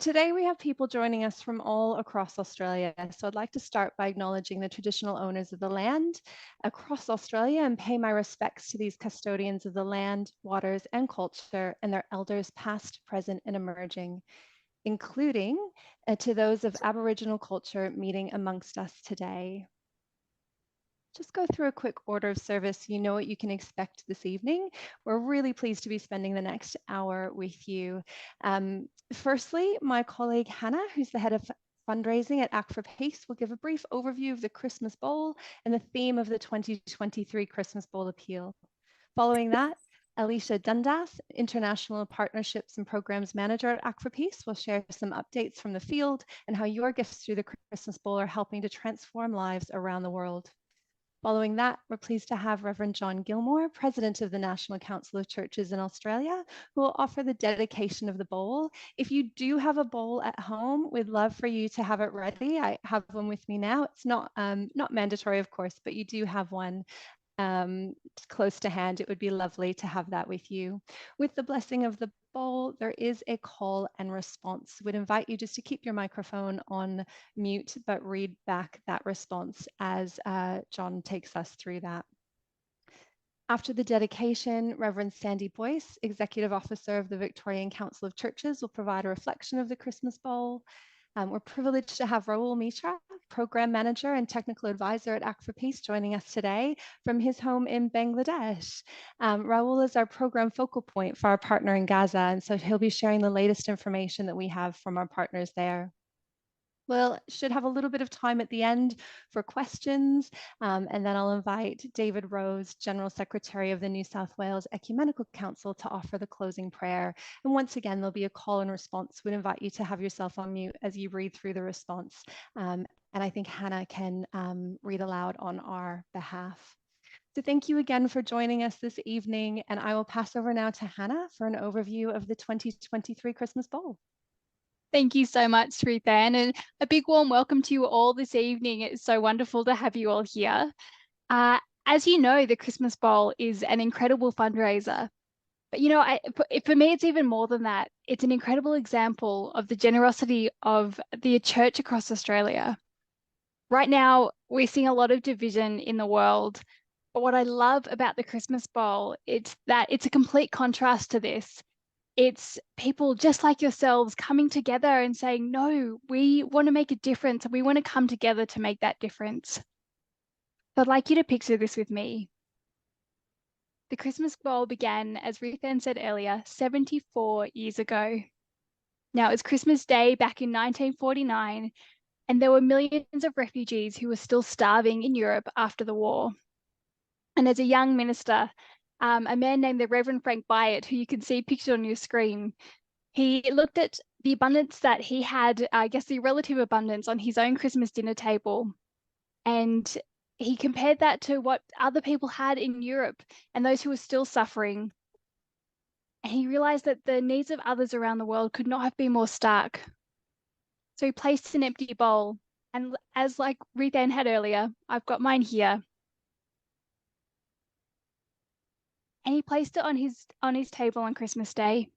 Today we have people joining us from all across Australia. So I'd like to start by acknowledging the traditional owners of the land across Australia and pay my respects to these custodians of the land, waters, and culture and their elders past, present, and emerging, including to those of Aboriginal culture meeting amongst us today. Just go through a quick order of service so you know what you can expect this evening. We're really pleased to be spending the next hour with you. Firstly, my colleague Hannah, who's the head of fundraising at Act for Peace, will give a brief overview of the Christmas Bowl and the theme of the 2023 Christmas Bowl appeal. Following that, Aletia Dundas, International Partnerships and Programs Manager at Act for Peace, will share some updates from the field and how your gifts through the Christmas Bowl are helping to transform lives around the world. Following that, we're pleased to have Reverend John Gilmore, President of the National Council of Churches in Australia, who will offer the dedication of the bowl. If you do have a bowl at home, we'd love for you to have it ready. I have one with me now. It's not mandatory, of course, but you do have one close to hand. It would be lovely to have that with you. With the blessing of the bowl, there is a call and response. We'd invite you just to keep your microphone on mute, but read back that response as John takes us through that. After the dedication, Reverend Sandy Boyce, Executive Officer of the Victorian Council of Churches, will provide a reflection of the Christmas Bowl. We're privileged to have Rahul Mitra, Program Manager and Technical Advisor at Act for Peace, joining us today from his home in Bangladesh. Rahul is our program focal point for our partner in Gaza, and so he'll be sharing the latest information that we have from our partners there. We'll should have a little bit of time at the end for questions, and then I'll invite David Rose, General Secretary of the New South Wales Ecumenical Council, to offer the closing prayer. And once again, there'll be a call and response. We'd invite you to have yourself on mute as you read through the response. And I think Hannah can read aloud on our behalf. So thank you again for joining us this evening, and I will pass over now to Hannah for an overview of the 2023 Christmas Bowl. Thank you so much, Ruthann, and a big warm welcome to you all this evening. It's so wonderful to have you all here. As you know, the Christmas Bowl is an incredible fundraiser. But you know, for me, it's even more than that. It's an incredible example of the generosity of the church across Australia. Right now, we're seeing a lot of division in the world. But what I love about the Christmas Bowl, it's that it's a complete contrast to this. It's people just like yourselves coming together and saying, no, we want to make a difference and we want to come together to make that difference. So I'd like you to picture this with me. The Christmas Bowl began, as Ruthann said earlier, 74 years ago. Now, it was Christmas Day back in 1949, and there were millions of refugees who were still starving in Europe after the war. And as a young minister, a man named the Reverend Frank Byatt, who you can see pictured on your screen, he looked at the abundance that he had, I guess the relative abundance on his own Christmas dinner table. And he compared that to what other people had in Europe and those who were still suffering. And he realized that the needs of others around the world could not have been more stark. So he placed an empty bowl. And as like Ruthann had earlier, I've got mine here. And he placed it on his table on Christmas Day.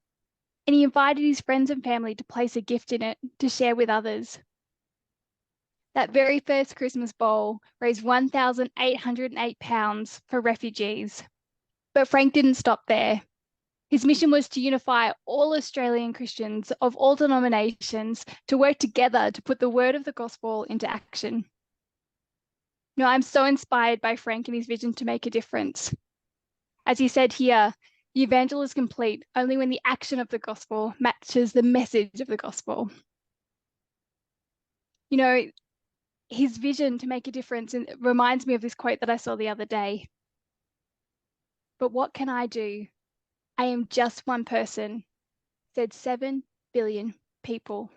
And he invited his friends and family to place a gift in it to share with others. That very first Christmas Bowl raised £1,808 for refugees. But Frank didn't stop there. His mission was to unify all Australian Christians of all denominations to work together to put the word of the gospel into action. Now, I'm so inspired by Frank and his vision to make a difference. As he said here, the evangel is complete only when the action of the gospel matches the message of the gospel. You know, his vision to make a difference reminds me of this quote that I saw the other day. But what can I do? I am just one person, said 7 billion people.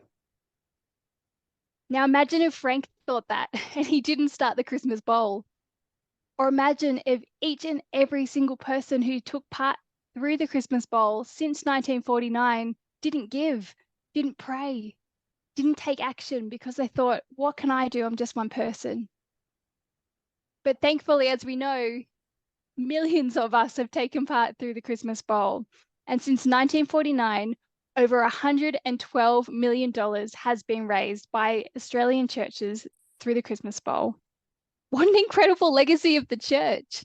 Now imagine if Frank thought that and he didn't start the Christmas Bowl. Or imagine if each and every single person who took part through the Christmas Bowl since 1949 didn't give, didn't pray, didn't take action because they thought, what can I do? I'm just one person. But thankfully, as we know, millions of us have taken part through the Christmas Bowl. And since 1949, over $112 million has been raised by Australian churches through the Christmas Bowl. What an incredible legacy of the church.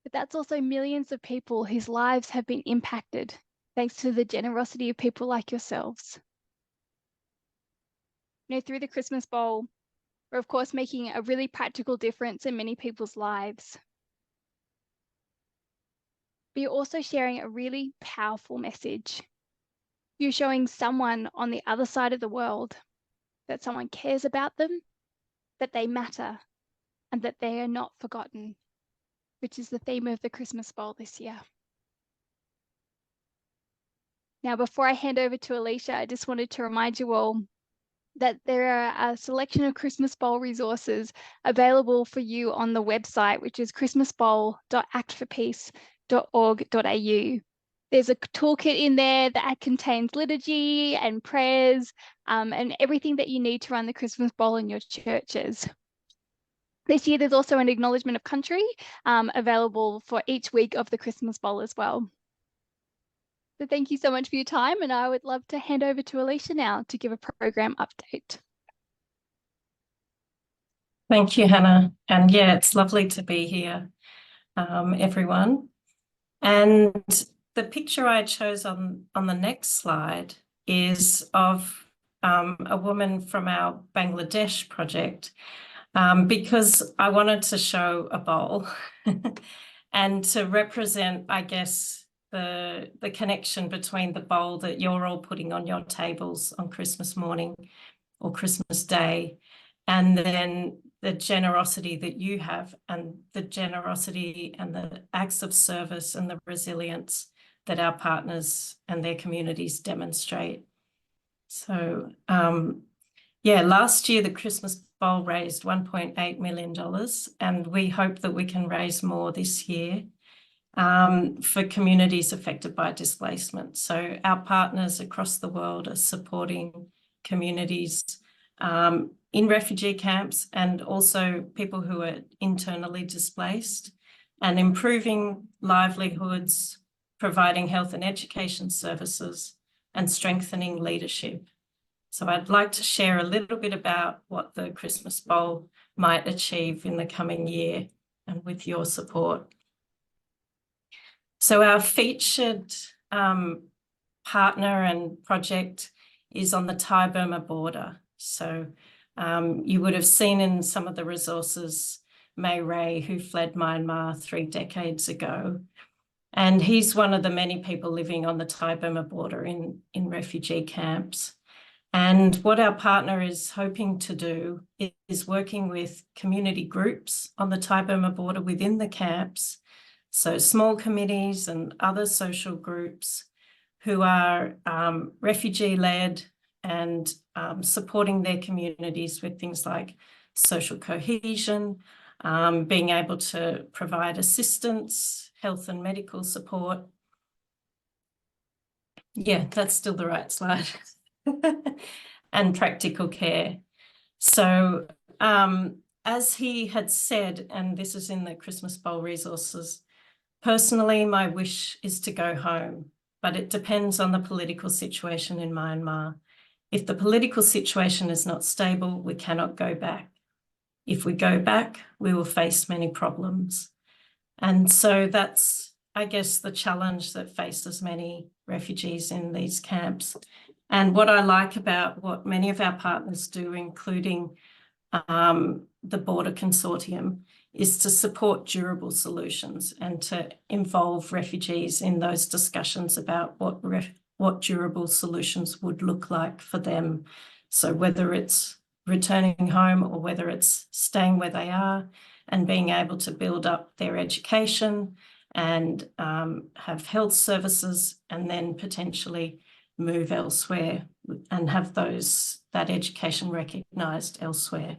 But that's also millions of people whose lives have been impacted thanks to the generosity of people like yourselves. Through the Christmas Bowl, we're of course making a really practical difference in many people's lives. But you're also sharing a really powerful message. You're showing someone on the other side of the world that someone cares about them, that they matter, and that they are not forgotten, which is the theme of the Christmas Bowl this year. Now, before I hand over to Aletia, I just wanted to remind you all that there are a selection of Christmas Bowl resources available for you on the website, which is christmasbowl.actforpeace.org.au. There's a toolkit in there that contains liturgy and prayers and everything that you need to run the Christmas Bowl in your churches. This year, there's also an acknowledgement of country available for each week of the Christmas Bowl as well. So thank you so much for your time, and I would love to hand over to Aletia now to give a program update. Thank you, Hannah. And yeah, it's lovely to be here, everyone. And the picture I chose on the next slide is of a woman from our Bangladesh project, because I wanted to show a bowl and to represent, I guess, the connection between the bowl that you're all putting on your tables on Christmas morning or Christmas Day, and then the generosity that you have, and the generosity and the acts of service and the resilience that our partners and their communities demonstrate. So yeah, last year the Christmas Bowl raised $1.8 million, and we hope that we can raise more this year for communities affected by displacement. So our partners across the world are supporting communities in refugee camps and also people who are internally displaced, and improving livelihoods, providing health and education services, and strengthening leadership. So I'd like to share a little bit about what the Christmas Bowl might achieve in the coming year, and with your support. So our featured partner and project is on the Thai-Burma border. So you would have seen in some of the resources May Ray, who fled Myanmar 3 decades ago. And he's one of the many people living on the Thai-Burma border in refugee camps. And what our partner is hoping to do is working with community groups on the Thai-Burma border within the camps, so small committees and other social groups who are refugee-led and supporting their communities with things like social cohesion, being able to provide assistance, health and medical support. Yeah, that's still the right slide. And practical care. So as he had said, and this is in the Christmas Bowl resources, personally, my wish is to go home, but it depends on the political situation in Myanmar. If the political situation is not stable, we cannot go back. If we go back, we will face many problems. And so that's, I guess, the challenge that faces many refugees in these camps. And what I like about what many of our partners do, including the Border Consortium, is to support durable solutions and to involve refugees in those discussions about what durable solutions would look like for them. So whether it's returning home or whether it's staying where they are and being able to build up their education and have health services, and then potentially move elsewhere and have that education recognised elsewhere.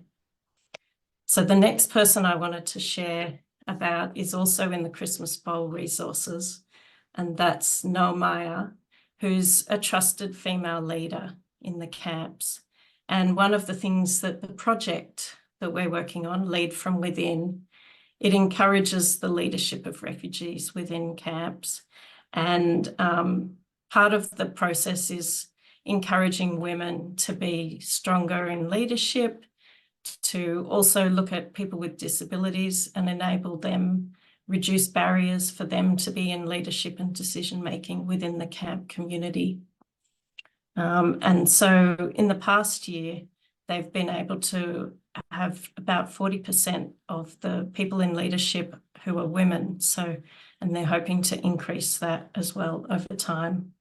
So the next person I wanted to share about is also in the Christmas Bowl resources, and that's Noamaya, who's a trusted female leader in the camps. And one of the things that the project that we're working on, Lead from Within, it encourages the leadership of refugees within camps, and part of the process is encouraging women to be stronger in leadership, to also look at people with disabilities and enable them, reduce barriers for them to be in leadership and decision-making within the camp community. And so in the past year, they've been able to have about 40% of the people in leadership who are women. So, and they're hoping to increase that as well over time.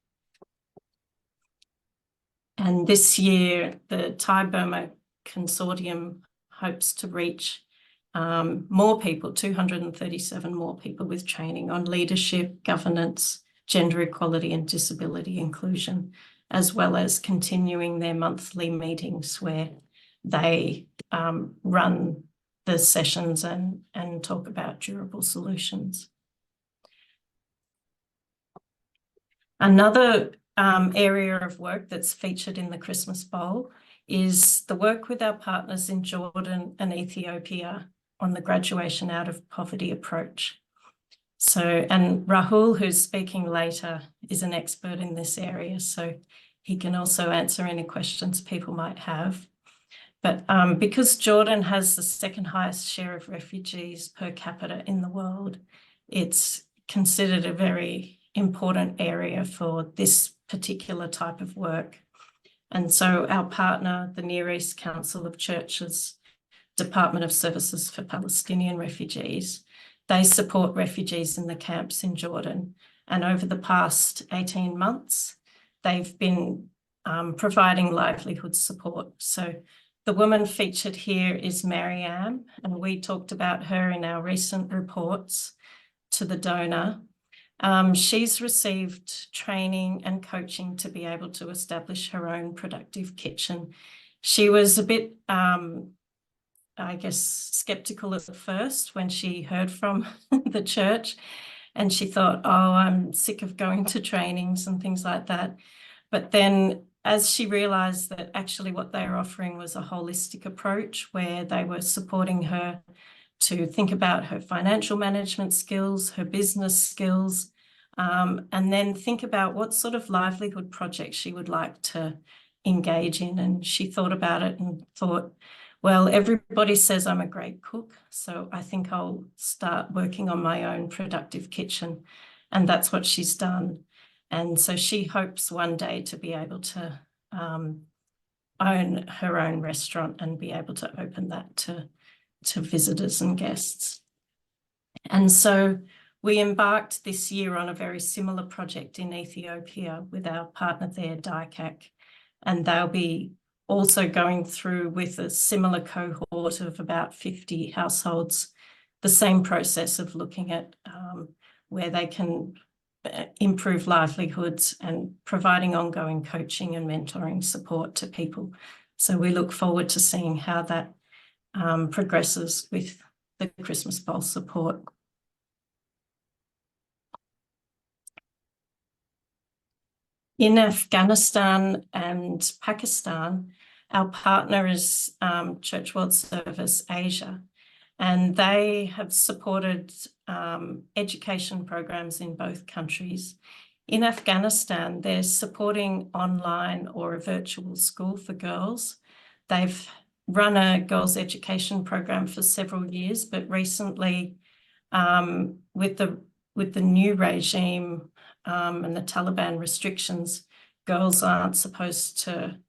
And this year, the Thai-Burma Consortium hopes to reach more people, 237 more people with training on leadership, governance, gender equality and disability inclusion, as well as continuing their monthly meetings where they run the sessions and talk about durable solutions. Another area of work that's featured in the Christmas Bowl is the work with our partners in Jordan and Ethiopia on the graduation out of poverty approach. So, and Rahul, who's speaking later, is an expert in this area, so he can also answer any questions people might have. But because Jordan has the second highest share of refugees per capita in the world, it's considered a very important area for this particular type of work. And so our partner, the Near East Council of Churches, Department of Services for Palestinian Refugees, they support refugees in the camps in Jordan. And over the past 18 months, they've been providing livelihood support. So the woman featured here is Marianne, and we talked about her in our recent reports to the donor. She's received training and coaching to be able to establish her own productive kitchen. She was a bit, I guess, skeptical at first when she heard from the church, and she thought, oh, I'm sick of going to trainings and things like that. But then as she realised that actually what they were offering was a holistic approach where they were supporting her to think about her financial management skills, her business skills, and then think about what sort of livelihood projects she would like to engage in. And she thought about it and thought, well, everybody says I'm a great cook, so I think I'll start working on my own productive kitchen. And that's what she's done. And so she hopes one day to be able to own her own restaurant and be able to open that to visitors and guests. And so we embarked this year on a very similar project in Ethiopia with our partner there, DICAC, and they'll be also going through with a similar cohort of about 50 households, the same process of looking at where they can improve livelihoods and providing ongoing coaching and mentoring support to people. So we look forward to seeing how that progresses with the Christmas Bowl support. In Afghanistan and Pakistan, our partner is Church World Service Asia, and they have supported education programs in both countries. In Afghanistan, they're supporting online or a virtual school for girls. They've run a girls' education program for several years, but recently, with the new regime and the Taliban restrictions, girls aren't supposed to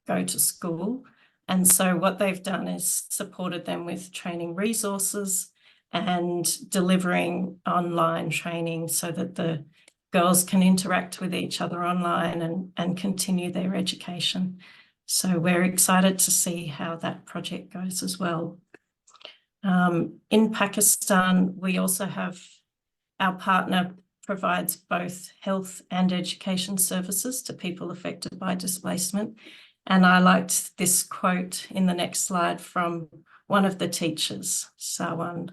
go to school. And so what they've done is supported them with training resources and delivering online training so that the girls can interact with each other online and continue their education. So we're excited to see how that project goes as well. In Pakistan, we also have our partner provides both health and education services to people affected by displacement. And I liked this quote in the next slide from one of the teachers, Sawan.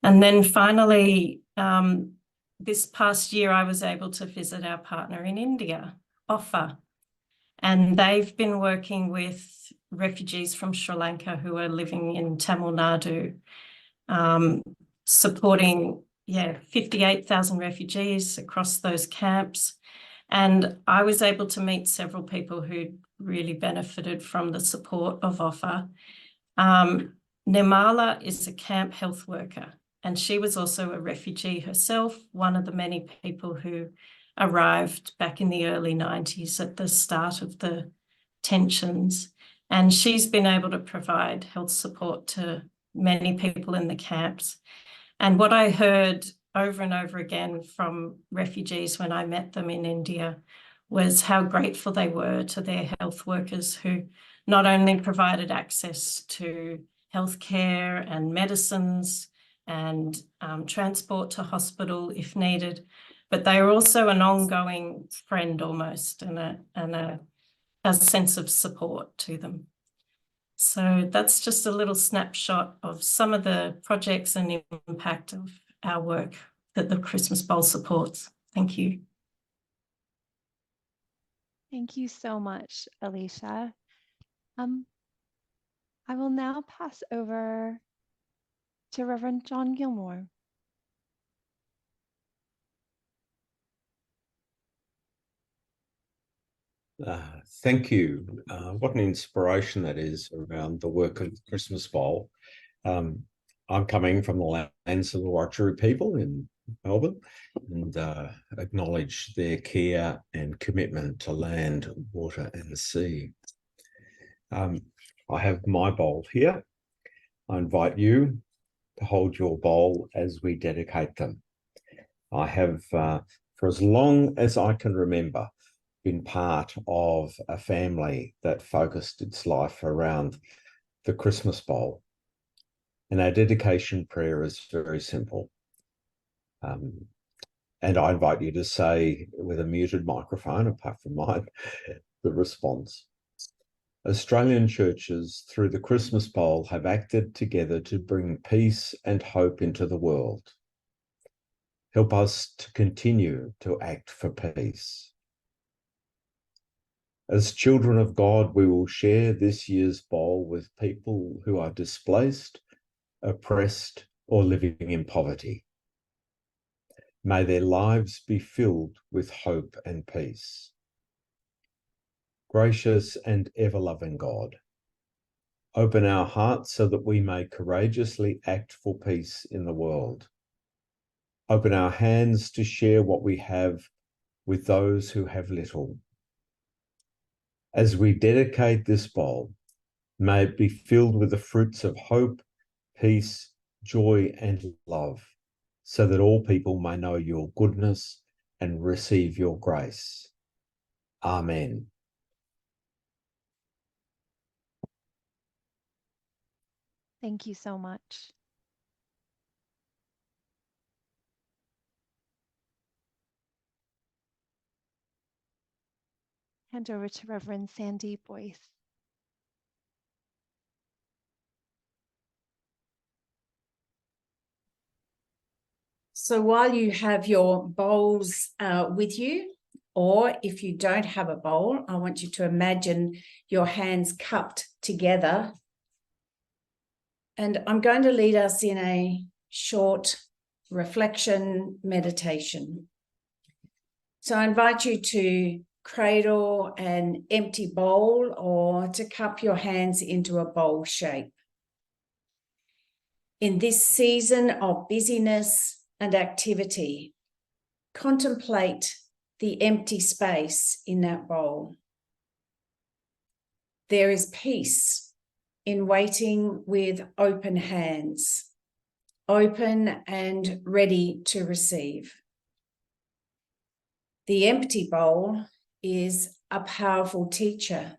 And then finally, this past year, I was able to visit our partner in India, Offa. And they've been working with refugees from Sri Lanka who are living in Tamil Nadu, supporting 58,000 refugees across those camps. And I was able to meet several people who really benefited from the support of OFFA. Nirmala is a camp health worker, and she was also a refugee herself, one of the many people who arrived back in the early 90s at the start of the tensions. And she's been able to provide health support to many people in the camps. And what I heard over and over again from refugees when I met them in India was how grateful they were to their health workers who not only provided access to healthcare and medicines and transport to hospital if needed, but they are also an ongoing friend almost and a sense of support to them. So that's just a little snapshot of some of the projects and the impact of our work that the Christmas Bowl supports. Thank you. Thank you so much, Aletia. I will now pass over to Reverend John Gilmore. Thank you. What an inspiration that is around the work of the Christmas Bowl. I'm coming from the lands of the Watchery people in Melbourne and acknowledge their care and commitment to land, water and sea. I have my bowl here. I invite you to hold your bowl as we dedicate them. I have, for as long as I can remember, been part of a family that focused its life around the Christmas Bowl. And our dedication prayer is very simple. And I invite you to say with a muted microphone, apart from mine, the response. Australian churches through the Christmas Bowl have acted together to bring peace and hope into the world. Help us to continue to act for peace. As children of God, we will share this year's bowl with people who are displaced, oppressed, or living in poverty. May their lives be filled with hope and peace. Gracious and ever-loving God, open our hearts so that we may courageously act for peace in the world. Open our hands to share what we have with those who have little. As we dedicate this bowl, may it be filled with the fruits of hope, peace, joy, and love, so that all people may know your goodness and receive your grace. Amen. Thank you so much. Hand over to Reverend Sandy Boyce. So while you have your bowls with you, or if you don't have a bowl, I want you to imagine your hands cupped together. And I'm going to lead us in a short reflection meditation. So I invite you to cradle an empty bowl or to cup your hands into a bowl shape. In this season of busyness and activity, contemplate the empty space in that bowl. There is peace in waiting with open hands, open and ready to receive. The empty bowl is a powerful teacher.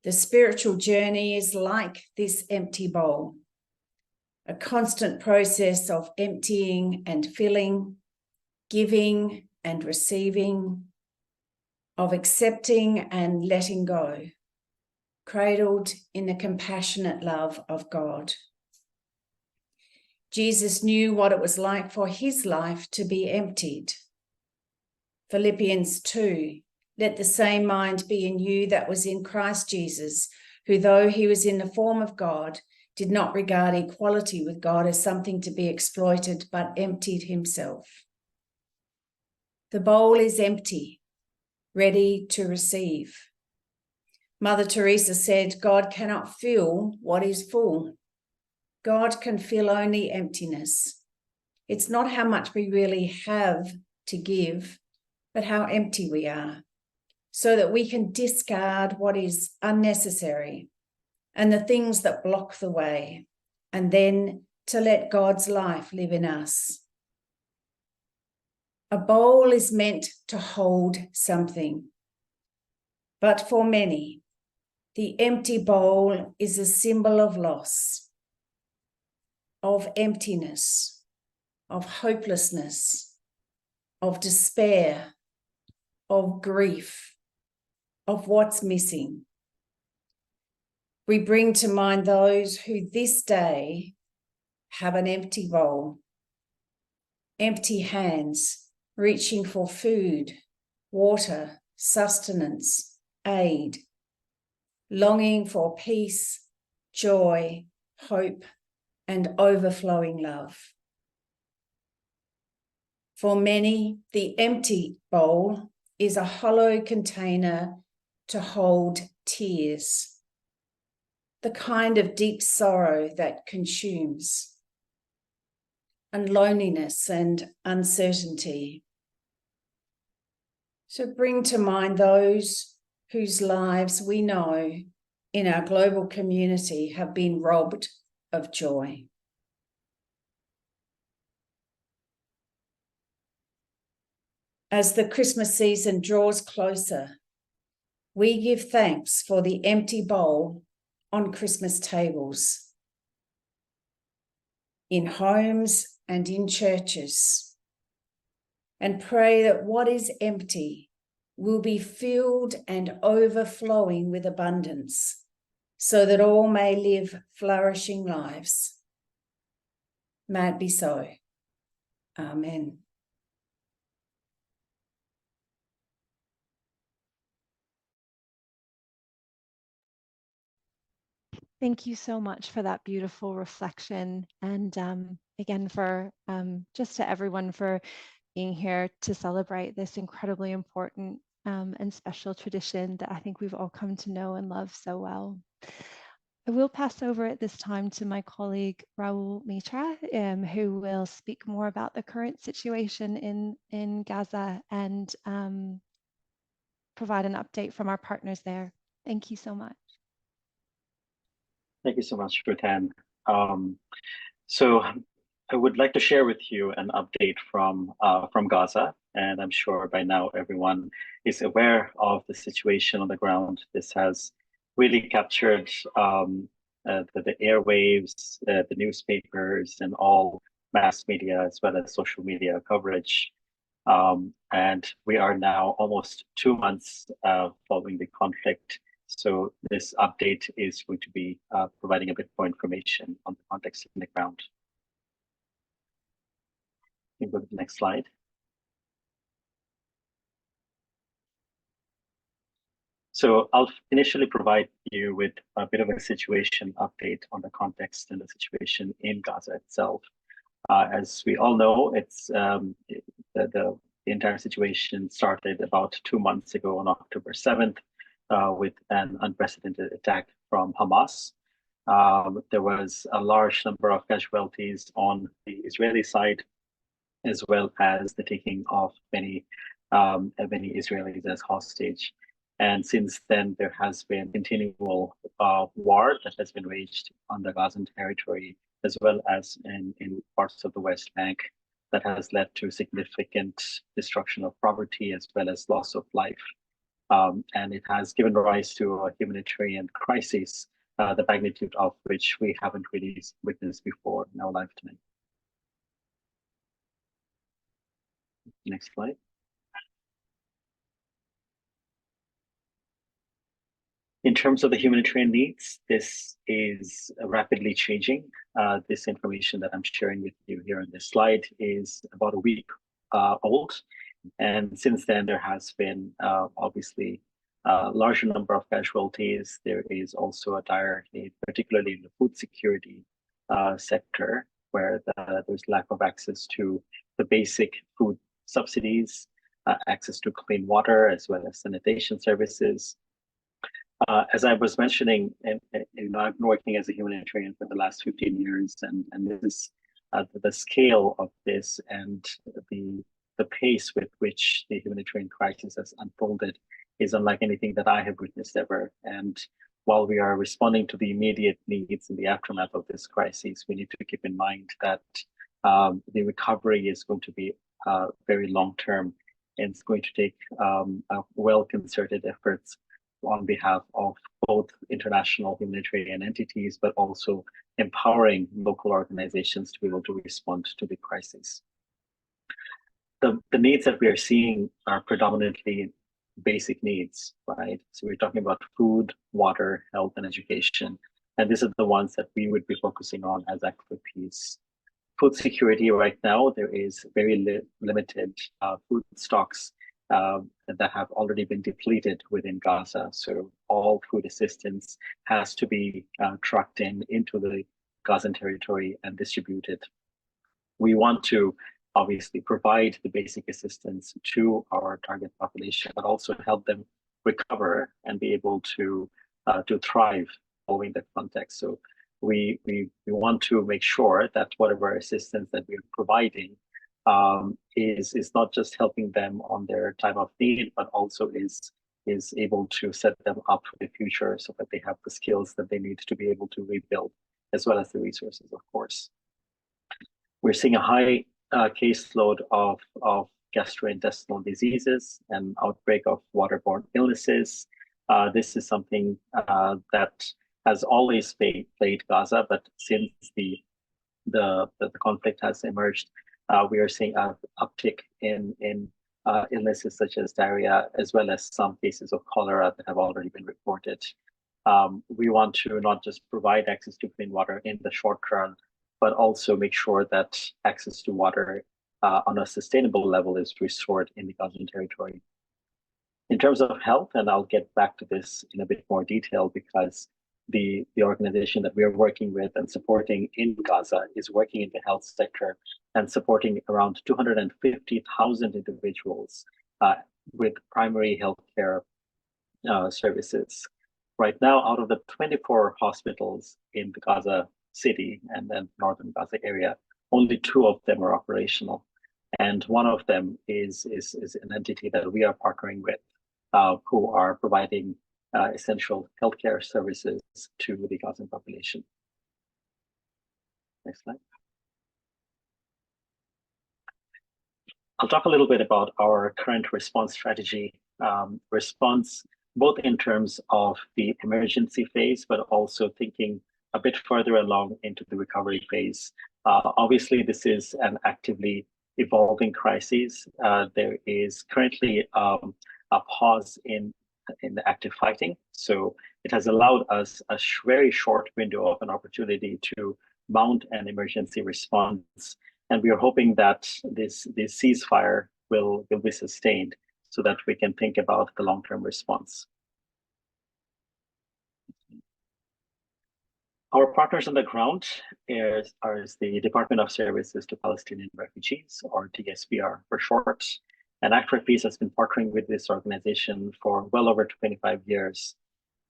The spiritual journey is like this empty bowl, a constant process of emptying and filling, giving and receiving, of accepting and letting go, cradled in the compassionate love of God. Jesus knew what it was like for his life to be emptied. Philippians 2, let the same mind be in you that was in Christ Jesus, who, though he was in the form of God, did not regard equality with God as something to be exploited, but emptied himself. The bowl is empty, ready to receive. Mother Teresa said, God cannot fill what is full. God can fill only emptiness. It's not how much we really have to give, but how empty we are, so that we can discard what is unnecessary and the things that block the way, and then to let God's life live in us. A bowl is meant to hold something, but for many, the empty bowl is a symbol of loss, of emptiness, of hopelessness, of despair, of grief, of what's missing. We bring to mind those who this day have an empty bowl, empty hands reaching for food, water, sustenance, aid, longing for peace, joy, hope, and overflowing love. For many, the empty bowl is a hollow container to hold tears, the kind of deep sorrow that consumes, and loneliness and uncertainty. So bring to mind those whose lives we know in our global community have been robbed of joy. As the Christmas season draws closer, we give thanks for the empty bowl on Christmas tables, in homes and in churches, and pray that what is empty will be filled and overflowing with abundance, so that all may live flourishing lives. May it be so. Amen. Thank you so much for that beautiful reflection. And again, for just to everyone for being here to celebrate this incredibly important and special tradition that I think we've all come to know and love so well. I will pass over at this time to my colleague Rahul Mitra, who will speak more about the current situation in Gaza and provide an update from our partners there. Thank you so much. Thank you so much, Ruthann. So I would like to share with you an update from Gaza, and I'm sure by now everyone is aware of the situation on the ground. This has really captured the airwaves, the newspapers, and all mass media, as well as social media coverage. And we are now almost 2 months following the conflict. So this update is going to be providing a bit more information on the context on the ground. You can go to the next slide. So I'll initially provide you with a bit of a situation update on the context and the situation in Gaza itself. As we all know, it's the entire situation started about 2 months ago on October 7th with an unprecedented attack from Hamas. There was a large number of casualties on the Israeli side, as well as the taking of many Israelis as hostage. And since then, there has been continual war that has been waged on the Gazan territory, as well as in parts of the West Bank, that has led to significant destruction of property as well as loss of life. And it has given rise to a humanitarian crisis, the magnitude of which we haven't really witnessed before in our lifetime. Next slide. In terms of the humanitarian needs, this is rapidly changing. This information that I'm sharing with you here on this slide is about a week old. And since then, there has been obviously a larger number of casualties. There is also a dire need, particularly in the food security sector, where there's lack of access to the basic food subsidies, access to clean water, as well as sanitation services. As I was mentioning, and I've been working as a humanitarian for the last 15 years, and this is the scale of this and the pace with which the humanitarian crisis has unfolded is unlike anything that I have witnessed ever. And while we are responding to the immediate needs in the aftermath of this crisis, we need to keep in mind that the recovery is going to be very long-term, and it's going to take well-concerted efforts on behalf of both international humanitarian entities, but also empowering local organizations to be able to respond to the crisis. The needs that we are seeing are predominantly basic needs, right? So we're talking about food, water, health, and education. And these are the ones that we would be focusing on as Act for Peace. Food security right now, there is very limited food stocks that have already been depleted within Gaza. So all food assistance has to be trucked into the Gazan territory and distributed. We want to obviously provide the basic assistance to our target population, but also help them recover and be able to thrive following that context. So we want to make sure that whatever assistance that we're providing is not just helping them on their time of need, but also is able to set them up for the future so that they have the skills that they need to be able to rebuild, as well as the resources, of course. We're seeing a high caseload of gastrointestinal diseases and outbreak of waterborne illnesses. This is something that has always plagued Gaza, but since the conflict has emerged, we are seeing an uptick in illnesses such as diarrhea, as well as some cases of cholera that have already been reported. We want to not just provide access to clean water in the short term, but also make sure that access to water on a sustainable level is restored in the Gazan territory. In terms of health, and I'll get back to this in a bit more detail, because the organization that we are working with and supporting in Gaza is working in the health sector and supporting around 250,000 individuals with primary healthcare services. Right now, out of the 24 hospitals in the Gaza city and then northern Gaza area, only 2 of them are operational. And one of them is an entity that we are partnering with, who are providing essential healthcare services to the Gazan population. Next slide. I'll talk a little bit about our current response strategy. Response both in terms of the emergency phase, but also thinking a bit further along into the recovery phase. Obviously, this is an actively evolving crisis. There is currently a pause in the active fighting. So it has allowed us a very short window of an opportunity to mount an emergency response. And we are hoping that this ceasefire will be sustained so that we can think about the long-term response. Our partners on the ground are the Department of Services to Palestinian Refugees, or DSPR for short. And Act for Peace has been partnering with this organization for well over 25 years.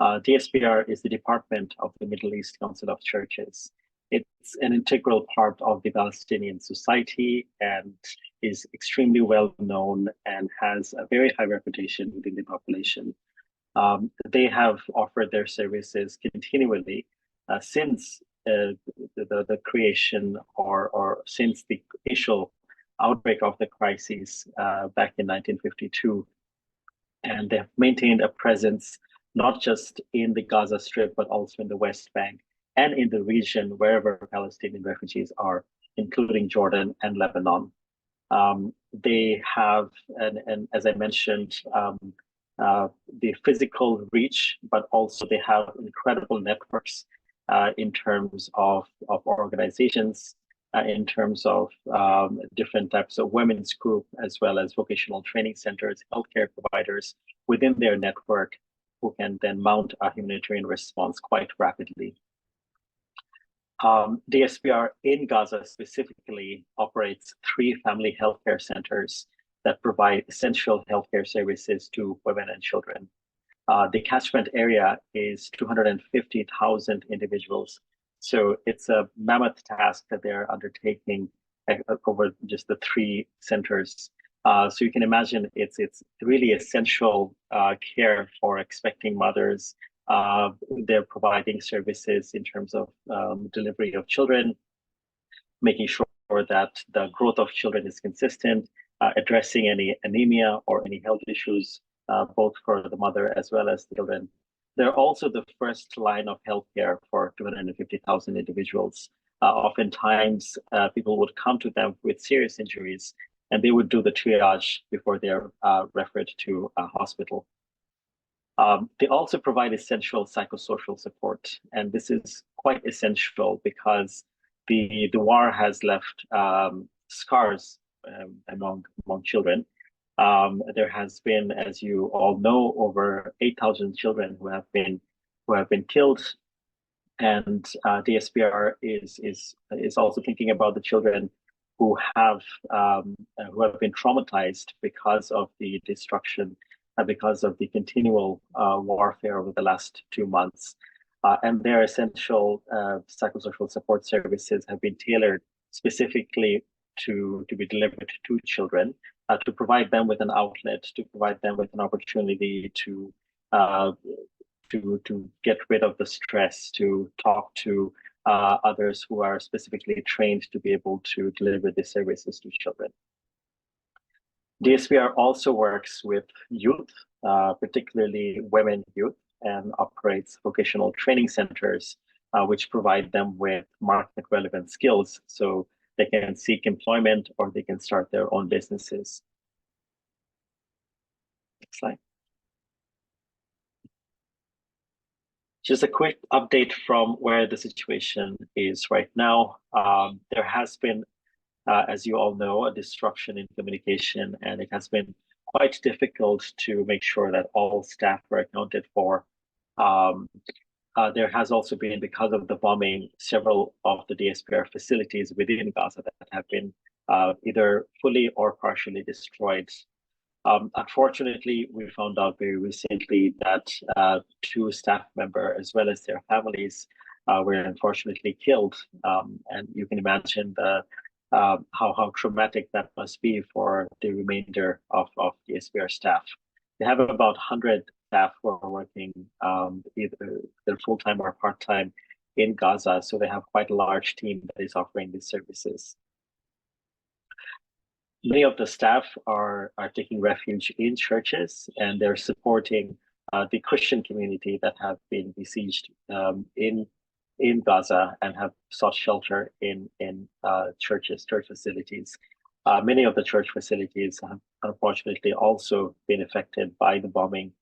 DSPR is the department of the Middle East Council of Churches. It's an integral part of the Palestinian society and is extremely well known and has a very high reputation within the population. They have offered their services continually since the creation or since the initial outbreak of the crisis back in 1952. And they have maintained a presence not just in the Gaza Strip, but also in the West Bank and in the region wherever Palestinian refugees are, including Jordan and Lebanon. They have, and as I mentioned, the physical reach, but also they have incredible networks in terms of organizations in terms of different types of women's group, as well as vocational training centers, healthcare providers within their network, who can then mount a humanitarian response quite rapidly. DSPR in Gaza specifically operates 3 family healthcare centers that provide essential healthcare services to women and children. The catchment area is 250,000 individuals. So it's a mammoth task that they're undertaking over just the 3 centers. So you can imagine it's really essential care for expecting mothers. They're providing services in terms of delivery of children, making sure that the growth of children is consistent, addressing any anemia or any health issues, both for the mother as well as the children. They're also the first line of healthcare for 250,000 individuals. Oftentimes, people would come to them with serious injuries, and they would do the triage before they're referred to a hospital. They also provide essential psychosocial support, and this is quite essential because the war has left scars among children. There has been, as you all know, over 8,000 children who have been killed, and DSPR is also thinking about the children who have been traumatized because of the destruction, because of the continual warfare over the last 2 months. And their essential psychosocial support services have been tailored specifically to be delivered to children, to provide them with an outlet, to provide them with an opportunity to get rid of the stress, to talk to others who are specifically trained to be able to deliver the services to children. DSPR also works with youth, particularly women youth, and operates vocational training centers, which provide them with market relevant skills so they can seek employment or they can start their own businesses. Next slide. Just a quick update from where the situation is right now. There has been, as you all know, a disruption in communication, and it has been quite difficult to make sure that all staff were accounted for. There has also been, because of the bombing, several of the DSPR facilities within Gaza that have been either fully or partially destroyed. Unfortunately, we found out very recently that 2 staff members, as well as their families, were unfortunately killed. And you can imagine how traumatic that must be for the remainder of DSPR staff. They have about 100 staff who are working either they're full-time or part-time in Gaza, so they have quite a large team that is offering these services. Many of the staff are taking refuge in churches, and they're supporting the Christian community that have been besieged in Gaza and have sought shelter in church facilities. Many of the church facilities have unfortunately also been affected by the bombing.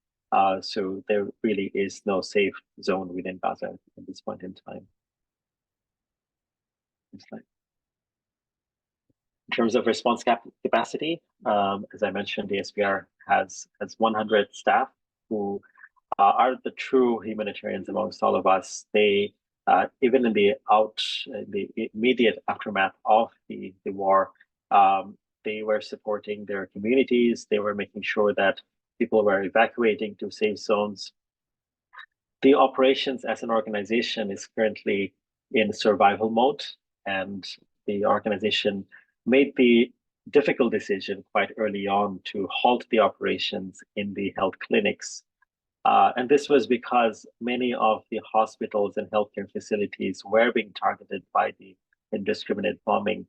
So there really is no safe zone within Gaza at this point in time. Next slide. In terms of response capacity, as I mentioned, the SPR has 100 staff who are the true humanitarians amongst all of us. They, even in the immediate aftermath of the war, they were supporting their communities. They were making sure that people were evacuating to safe zones. The operations as an organization is currently in survival mode, and the organization made the difficult decision quite early on to halt the operations in the health clinics. And this was because many of the hospitals and healthcare facilities were being targeted by the indiscriminate bombing.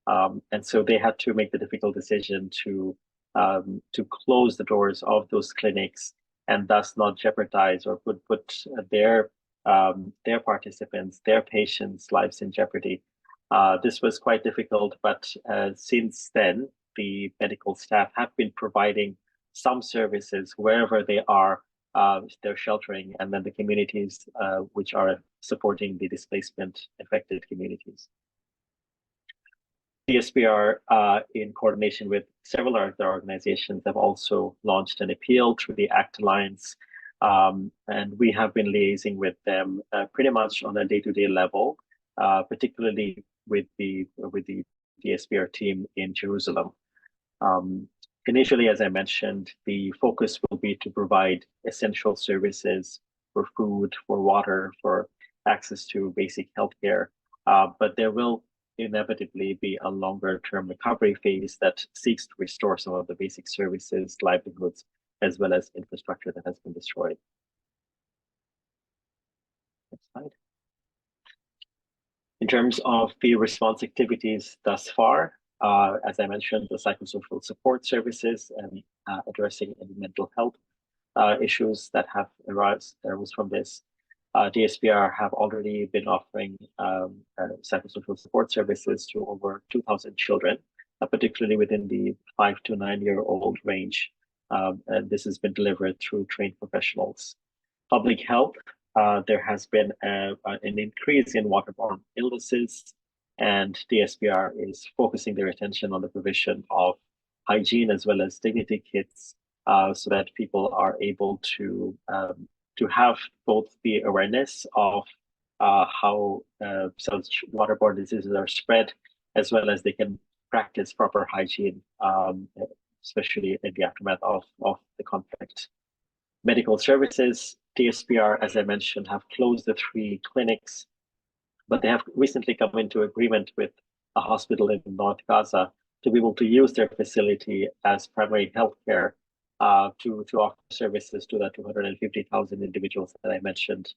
And so they had to make the difficult decision to close the doors of those clinics and thus not jeopardize or put their participants, their patients' lives in jeopardy. This was quite difficult, but since then, the medical staff have been providing some services wherever they are. They're sheltering, and then the communities which are supporting the displacement affected communities. DSPR, in coordination with several other organizations, have also launched an appeal through the ACT Alliance, and we have been liaising with them pretty much on a day-to-day level, particularly with the DSPR team in Jerusalem. Initially, as I mentioned, the focus will be to provide essential services for food, for water, for access to basic healthcare, but there will inevitably be a longer term recovery phase that seeks to restore some of the basic services, livelihoods, as well as infrastructure that has been destroyed. Next slide. In terms of the response activities thus far, as I mentioned, the psychosocial support services and addressing any mental health issues that have arose from this. DSPR have already been offering psychosocial support services to over 2,000 children, particularly within the 5 to 9-year-old range. And this has been delivered through trained professionals. Public health, there has been an increase in waterborne illnesses, and DSPR is focusing their attention on the provision of hygiene as well as dignity kits, so that people are able to have both the awareness of how such waterborne diseases are spread, as well as they can practice proper hygiene, especially in the aftermath of the conflict. Medical services, DSPR, as I mentioned, have closed the 3 clinics, but they have recently come into agreement with a hospital in North Gaza to be able to use their facility as primary healthcare to offer services to the 250,000 individuals that I mentioned.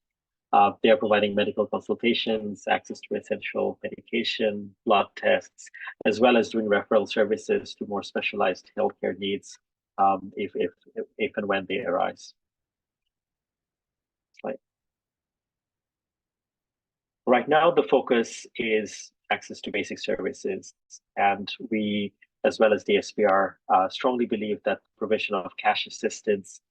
They are providing medical consultations, access to essential medication, blood tests, as well as doing referral services to more specialized healthcare needs if and when they arise. Slide. Right now, the focus is access to basic services, and we, as well as DSPR, strongly believe that provision of cash assistance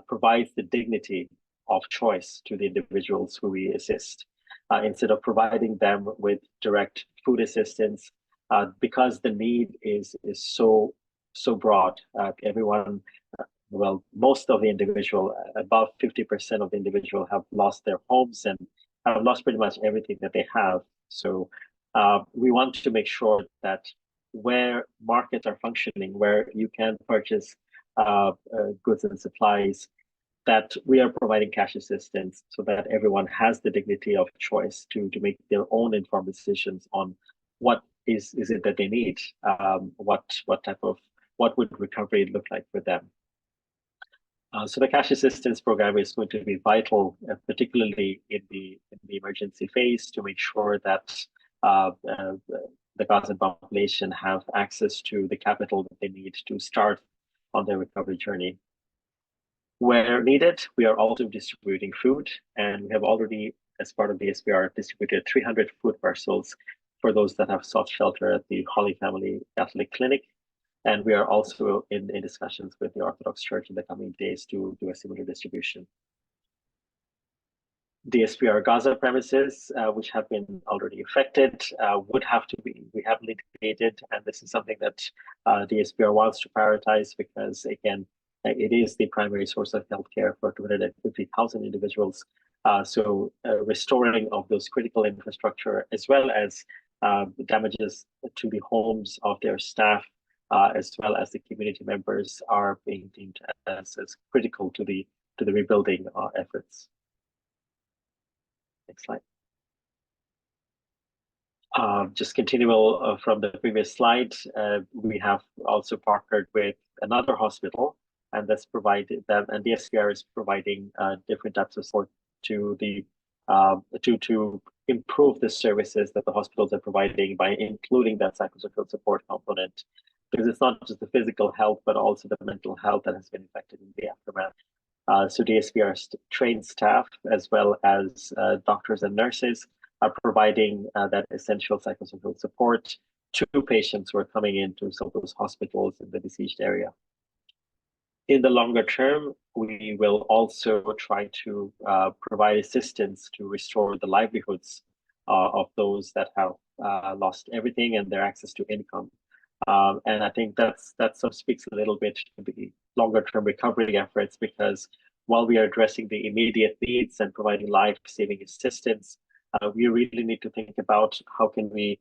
provides the dignity of choice to the individuals who we assist. Instead of providing them with direct food assistance, because the need is so broad, everyone, well, most of the individual, about 50% of the individual have lost their homes and have lost pretty much everything that they have. So we want to make sure that where markets are functioning, where you can purchase goods and supplies, that we are providing cash assistance so that everyone has the dignity of choice to make their own informed decisions on what is it that they need, what would recovery look like for them. So the cash assistance program is going to be vital, particularly in the emergency phase, to make sure that the Gazan population have access to the capital that they need to start on their recovery journey. Where needed, we are also distributing food, and we have already, as part of the DSPR, distributed 300 food parcels for those that have sought shelter at the Holy Family Catholic Clinic. And we are also in discussions with the Orthodox Church in the coming days to do a similar distribution. DSPR Gaza premises, which have been already affected, would have to be rehabilitated. And this is something that DSPR wants to prioritize because, again, it is the primary source of healthcare for 250,000 individuals. So restoring of those critical infrastructure, as well as damages to the homes of their staff, as well as the community members, are being deemed as critical to the rebuilding efforts. Next slide. Just continual from the previous slide, we have also partnered with another hospital, and that's provided them, and the DSPR is providing different types of support to the to improve the services that the hospitals are providing by including that psychosocial support component, because it's not just the physical health, but also the mental health that has been affected in the aftermath. So DSPR trained staff, as well as doctors and nurses, are providing that essential psychosocial support to patients who are coming into some of those hospitals in the besieged area. In the longer term, we will also try to provide assistance to restore the livelihoods of those that have lost everything and their access to income. And I think that sort of speaks a little bit to the longer term recovery efforts, because while we are addressing the immediate needs and providing life-saving assistance, we really need to think about how can we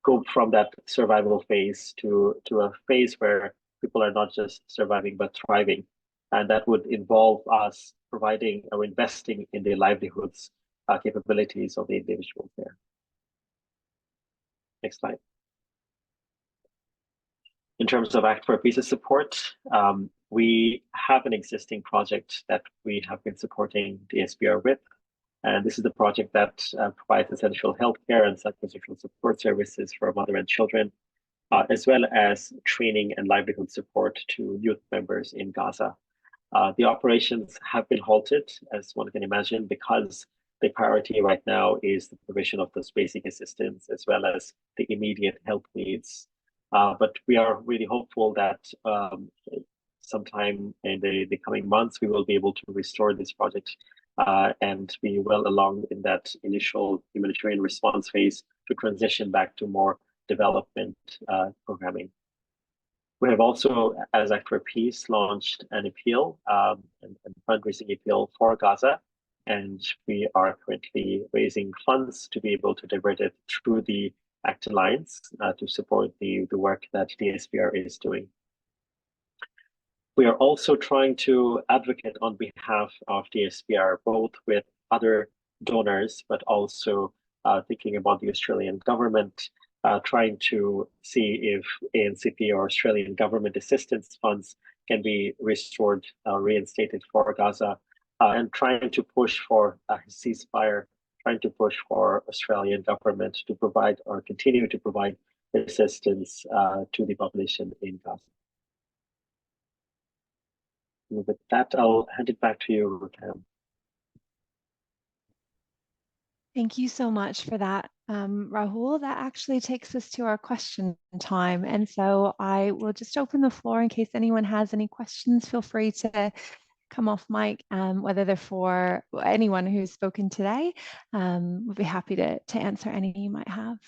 go from that survival phase to a phase where people are not just surviving but thriving. And that would involve us providing or investing in the livelihoods capabilities of the individuals there. Next slide. In terms of Act for Peace support, we have an existing project that we have been supporting the SPR with. And this is the project that provides essential healthcare and psychosocial support services for mother and children, as well as training and livelihood support to youth members in Gaza. The operations have been halted, as one can imagine, because the priority right now is the provision of those basic assistance as well as the immediate health needs. But we are really hopeful that sometime in the coming months, we will be able to restore this project and be well along in that initial humanitarian response phase to transition back to more development programming. We have also, as Act for Peace, launched an appeal and fundraising appeal for Gaza, and we are currently raising funds to be able to divert it through the ACT Alliance to support the work that the SPR is doing. We are also trying to advocate on behalf of the SPR, both with other donors, but also thinking about the Australian government, trying to see if ANCP or Australian government assistance funds can be restored, reinstated for Gaza, and trying to push for a ceasefire, trying to push for Australian government to provide or continue to provide assistance to the population in Gaza. And with that, I'll hand it back to you, Ruthann. Thank you so much for that, Rahul. That actually takes us to our question time. And so I will just open the floor in case anyone has any questions. Feel free to come off mic, whether they're for anyone who's spoken today. We'll be happy to answer any you might have.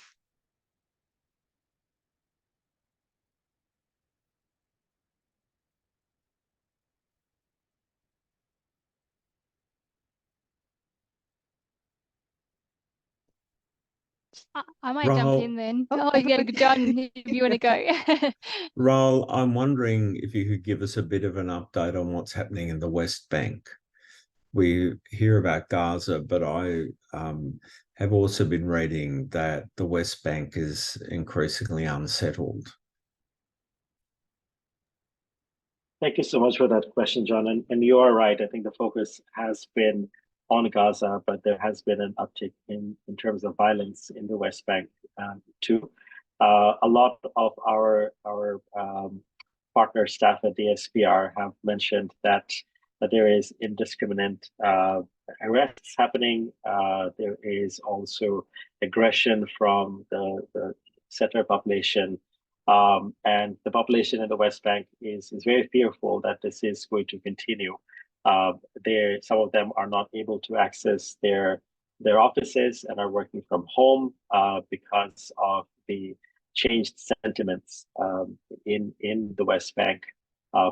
I might jump in then. Oh, yeah, John, if you want to go. Rahul, I'm wondering if you could give us a bit of an update on what's happening in the West Bank. We hear about Gaza, but I have also been reading that the West Bank is increasingly unsettled. Thank you so much for that question, John. And you are right. I think the focus has been on Gaza, but there has been an uptick in terms of violence in the West Bank too. A lot of our partner staff at the SPR have mentioned that there is indiscriminate arrests happening. There is also aggression from the settler population. And the population in the West Bank is very fearful that this is going to continue. Some of them are not able to access their offices and are working from home because of the changed sentiments in the West Bank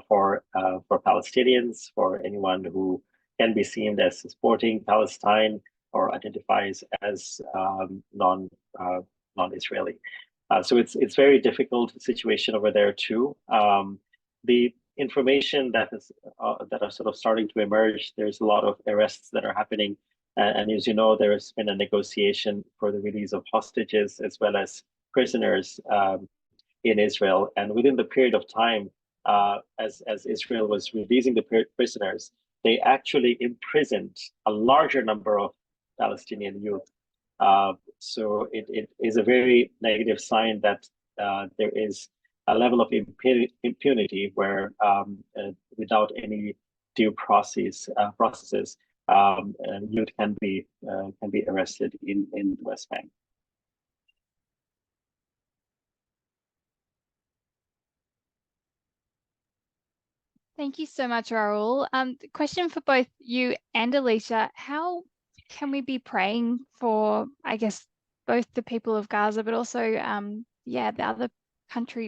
for Palestinians, for anyone who can be seen as supporting Palestine or identifies as non-Israeli. So it's very difficult situation over there too. The information that are sort of starting to emerge, there's a lot of arrests that are happening. And as you know, there has been a negotiation for the release of hostages as well as prisoners in Israel. And within the period of time, as Israel was releasing the prisoners, they actually imprisoned a larger number of Palestinian youth. So it is a very negative sign that there is a level of impunity where without any due processes, youth can be arrested in the West Bank. Thank you so much, Rahul. Question for both you and Aletia: how can we be praying for, I guess, both the people of Gaza, but also, yeah, the other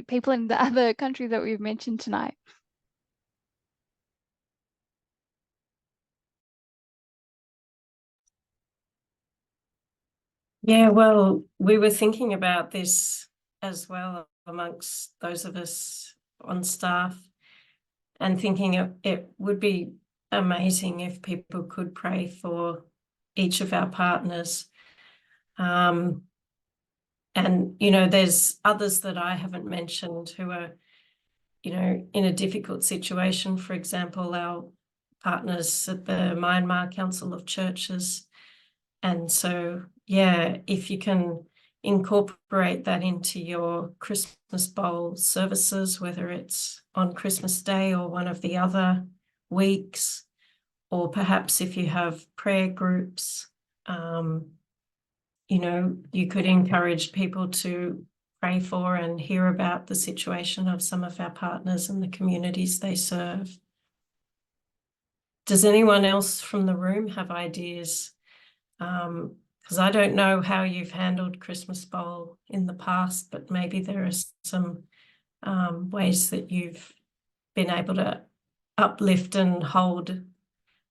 people in the other countries that we've mentioned tonight. Yeah, well, we were thinking about this as well amongst those of us on staff, and thinking it would be amazing if people could pray for each of our partners. And, you know, there's others that I haven't mentioned who are, you know, in a difficult situation. For example, our partners at the Myanmar Council of Churches. And so, yeah, if you can incorporate that into your Christmas Bowl services, whether it's on Christmas Day or one of the other weeks, or perhaps if you have prayer groups, you know, you could encourage people to pray for and hear about the situation of some of our partners and the communities they serve. Does anyone else from the room have ideas? Because I don't know how you've handled Christmas Bowl in the past, but maybe there are some ways that you've been able to uplift and hold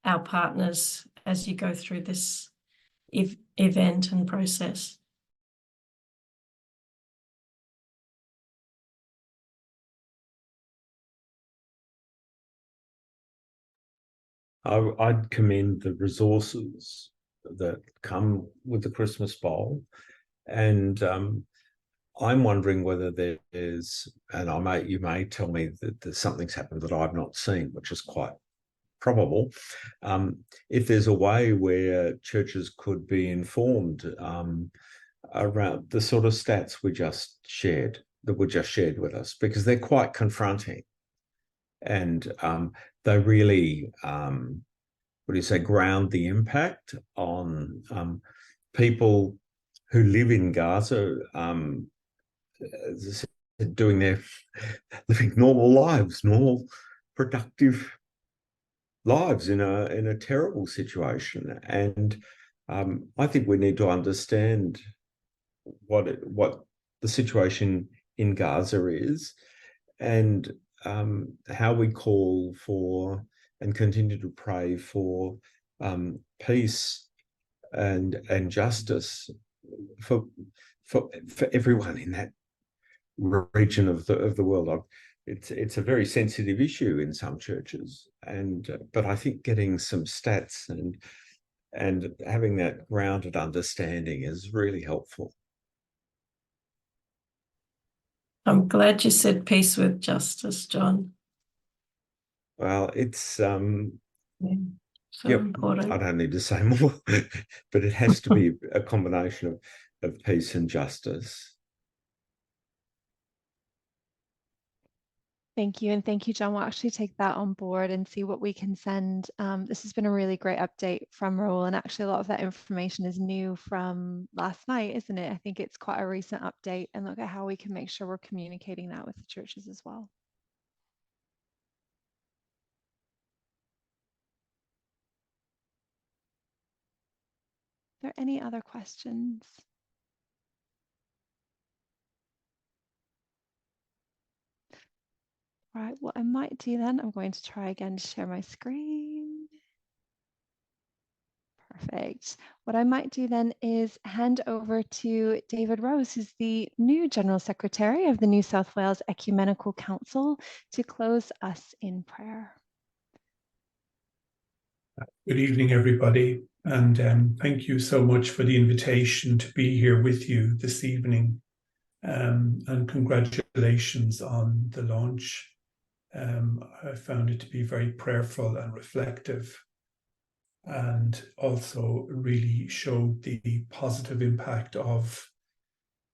our partners as you go through this event and process. I'd commend the resources that come with the Christmas Bowl, and I'm wondering whether there's, and you may tell me that something's happened that I've not seen, which is quite probable. If there's a way where churches could be informed around the sort of stats we just shared, that were just shared with us, because they're quite confronting, and they really, ground the impact on people who live in Gaza, living normal lives, normal productive lives in a terrible situation. And I think we need to understand what the situation in Gaza is, and how we call for and continue to pray for peace and justice for everyone in that region of the world. It's a very sensitive issue in some churches, but I think getting some stats and having that grounded understanding is really helpful. I'm glad you said peace with justice, John. Well, it's so important. I don't need to say more, but it has to be a combination of peace and justice. Thank you. And thank you, John. We'll actually take that on board and see what we can send. This has been a really great update from Rahul. And actually, a lot of that information is new from last night, isn't it? I think it's quite a recent update, and look at how we can make sure we're communicating that with the churches as well. Are there any other questions? Right, what I might do then, I'm going to try again to share my screen. Perfect. What I might do then is hand over to David Rose, who's the new General Secretary of the New South Wales Ecumenical Council, to close us in prayer. Good evening, everybody, and thank you so much for the invitation to be here with you this evening, and congratulations on the launch. I found it to be very prayerful and reflective, and also really showed the positive impact of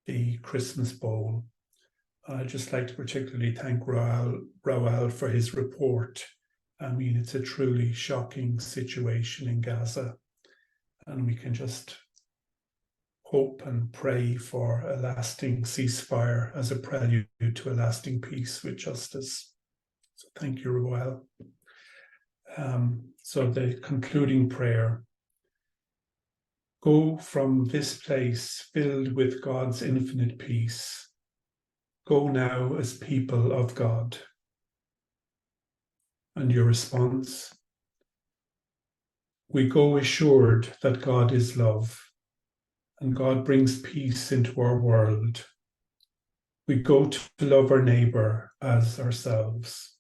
the Christmas Bowl. I'd just like to particularly thank Rahul for his report. I mean, it's a truly shocking situation in Gaza, and we can just hope and pray for a lasting ceasefire as a prelude to a lasting peace with justice. So thank you, Rahul. So the concluding prayer. Go from this place filled with God's infinite peace. Go now as people of God. And your response? We go assured that God is love, and God brings peace into our world. We go to love our neighbour as ourselves.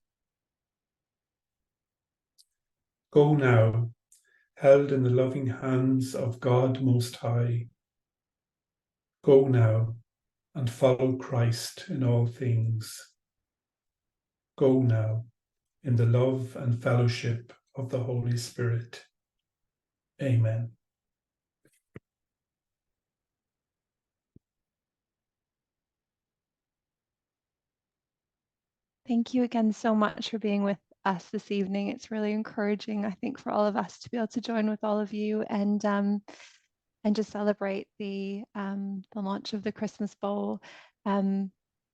Go now, held in the loving hands of God Most High. Go now and follow Christ in all things. Go now in the love and fellowship of the Holy Spirit. Amen. Thank you again so much for being with us this evening. It's really encouraging, I think, for all of us to be able to join with all of you and just celebrate the launch of the Christmas Bowl.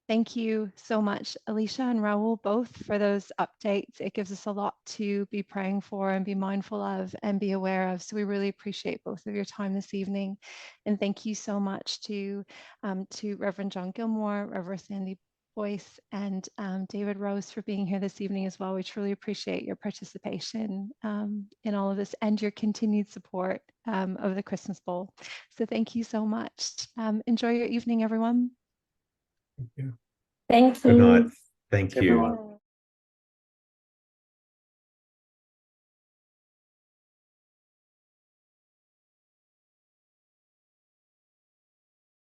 Thank you so much, Aletia and Rahul, both for those updates. It gives us a lot to be praying for and be mindful of and be aware of. So we really appreciate both of your time this evening. And thank you so much to Reverend John Gilmore, Reverend Sandy Boyce, and David Rose for being here this evening as well. We truly appreciate your participation in all of this and your continued support of the Christmas Bowl. So thank you so much. Enjoy your evening, everyone. Thank you. Thank you. Good night. Thank you. Everyone.